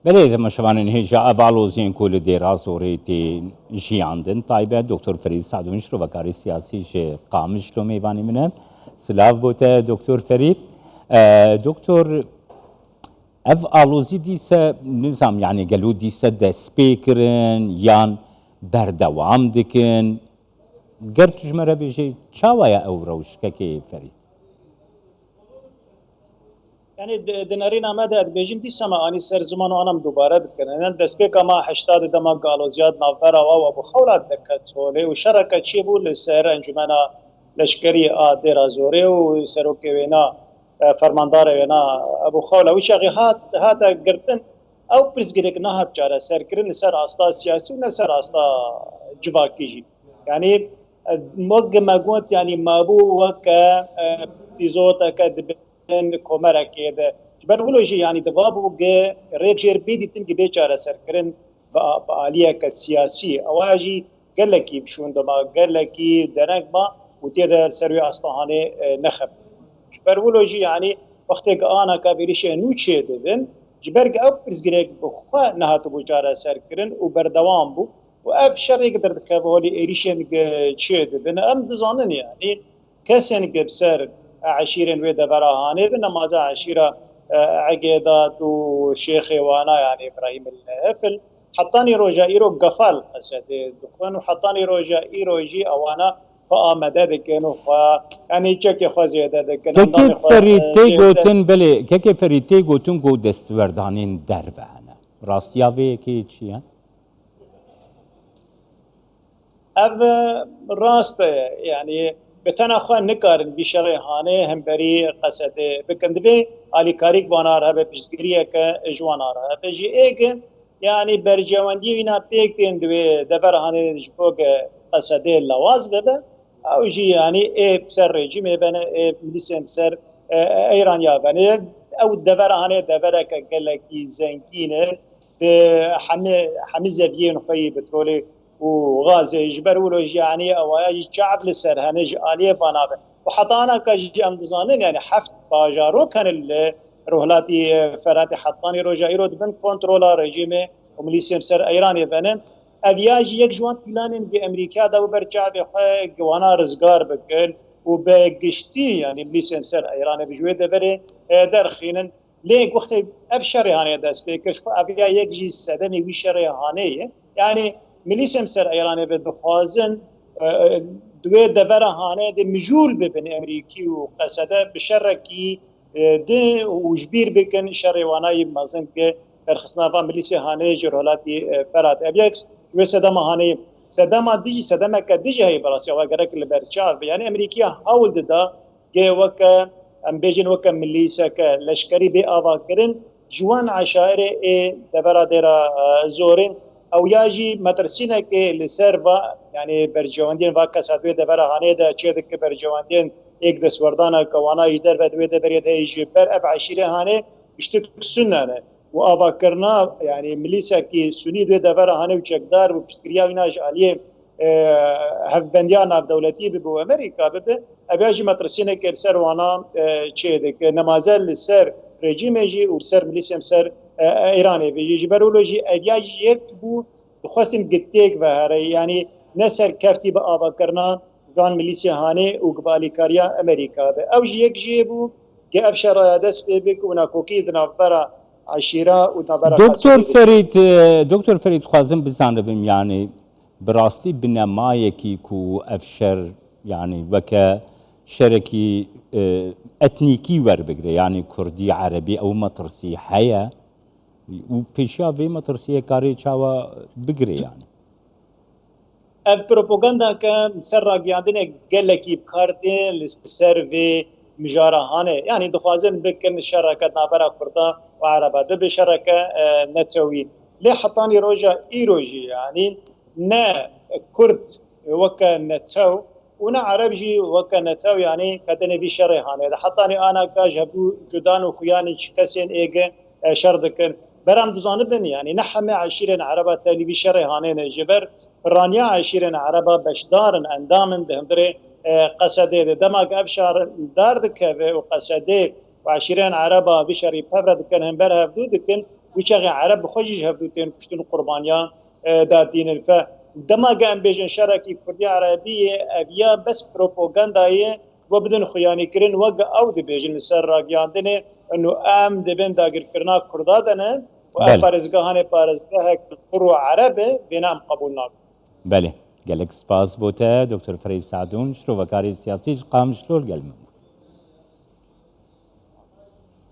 بله تماشاوان هیچ اولوزین کل دیرا زوریتی جیاندن تایبه دکتر فرید سعدونش رو وکاری سیاسی ج قامش رو میوانی منه سلاف بوده دکتر فرید دکتر اف آلوزی دیسه نظام یعنی گلو دیسه دست پیکرن یان بردوام دکن گرتش مره بیجی چاویا او روش که فرید يعني دنارين عماد بيجين دي سما اني سر زمان انا دوباره بكن ان دسبه كما 80 دما قالوا زياد نافرا او ابو خولات دكتولي وشركه شيبو لسر انجمنا لشكري ادير ازوري وسروكي وينا فرماندار وينا ابو خوله وشغي هات قرتن او برزجريك نهب جاره سر كرن سر استا سياسي ونسر استا جواكيجي يعني موج ماغوت يعني مابو وك بيزوتا كد کومرکی ده برولوژی یعنی دواب و گه ریجر بیدی تنگی بیچاره سرکرن با عالیه که سیاسی اواجی گلکی بشون دما گلکی درنگ ما و تیده سروی استهانه نخب برولوژی یعنی وقتی که آنا کابیریش نوچه دادن جبرگ او پرزگریک بخوا نهاتو بجاره سرکرن و بردوام بو و اف شرعی که درد که بولی ایریشن چه دادن ام دزانن یعنی کسی که بسر عشيرين ويدا براهاني بنماذج عشيرة عقيدات وشيخ وانا يعني ابراهيم الهفل حطاني روجا ايرو قفال اسد دخان وحطاني روجا ايرو يجي اوانا فآمده دكنو يعني چك خو زياده دكن که فریتی گوتن بله که فریتی گوتن گو دستوردانین در بهانه راستیاوی که چیه؟ اف راست يعني بتنا خوان نکارن بیشتر هانه هم بری قصد بکندبی علی کاریک بانار ها به پیشگیریه که جوانار ها بجی ایگ یعنی برجواندی وینا پیک تین دوی دبر هانه جبوگ قصد لواز ببه او جی یعنی ای بسر رژیم بنه ای ملیسیم بسر ایران یا بنه او دبر هانه دبر که گلکی زنگینه به همه زویه نخوی بترولی وغاز يجبر ولوج يعني او شعب لسر هنج اليه بنابه وحطانا كجي امزانين يعني حفت باجارو كان الرهلاتي فراتي حطاني رجائيرو دبن كنترول رجيم ومليسيم سر ايران بنن ابياج يك جوان بلانين دي امريكا دا برشعب جوانا رزقار بكل وبقشتي يعني مليسيم سر ايران بجوي دبري درخينن ليك وقت ابشر يعني داس بكش ابيا يك جي سدني وشر يعني يعني ملیسم سر ایرانی به دخوازن دوی دبر هانه ده مجول ببن امریکی و قصده بشرکی ده وجبیر بکن شریوانای مازن که در خصنافا ملیسی هانه جرهلاتی فرات ابیکس و سدام هانه سدام دیجی سدام که دیجی هی براسی و گرک لبرچاو یعنی امریکا حاول ده که وک ام بیجن وک ملیسا که لشکری به آوا کرن جوان عشائر دبر درا زورین او یاجی مترسینه که لسر با یعنی برجواندین واقع سادوی دبر هانه ده چه دک برجواندین یک دست وردانه کوانا ایدر بدوی دبر ده ایجبر اب عشیره هانه اشتک سننه و آوا کرنا یعنی ملیسا کی سنی دوی دبر هانه و چکدار و پشتگریا ویناج علیه هفبندیان اف دولتی ببو امریکا ببه ابیاجی مترسینه که لسر وانا چه دک نمازل لسر رژیم جی و لسر ملیسیم سر ایرانی بیجی برولوژی ادیای یک بو خواستن گتیک و هره یعنی نسر کفتی با آوا کرنا گان ملیسی هانه و قبالی کاریا امریکا به او یک جی بو که افشار دست بک و ناکوکی دنابرا عشیره و دنابرا دکتر فرید خوازم بزنم یعنی براستی بنمایه کی کو افشار یعنی وکه شرکی اتنیکی ور بگره یعنی کردی عربی او مترسی حیا و پیشا وی مترسیه کاری چاوا بگره یعنی اف پروپاگاندا که سر راگیاندن گلکی بکارده لسر وی مجارهانه یعنی دخوازن بکن شرکت نابرا کردا و عربا ده بشرکه نتوی لی حطانی روژا ای روژی یعنی نه کرد وکا نتو ونا عربجي وكنتاو يعني كتني بشري هاني حطاني انا كاجبو جدان وخياني كسين ايجا شردكن برام دزانبن يعني نحمي عشيرين عربة تالي بشري هاني جبر رانيا عشيرين عربة بشدارن اندامن بهمدري قصدي دماغ ابشار داردك وقصدي وعشيرين عربة بشري بفرد كان هم برها بدودكن وشغي عرب بخوجي هفدوتين كشتن قربانيان دادين الفا دما قام بيجن شركي كردي عربية أبيا بس بروباغندا وبدن خياني كرن وقع أو دي بيجن سر راقيان دني إنه أم دبن داقر كرنا كردا دنا بله وأبارزقهاني بارزقها فروع عربي بينام قبولنا. بله گلک سپاس بوده دکتر فرید سعدون شروع کاری سیاسی قام شلول گلم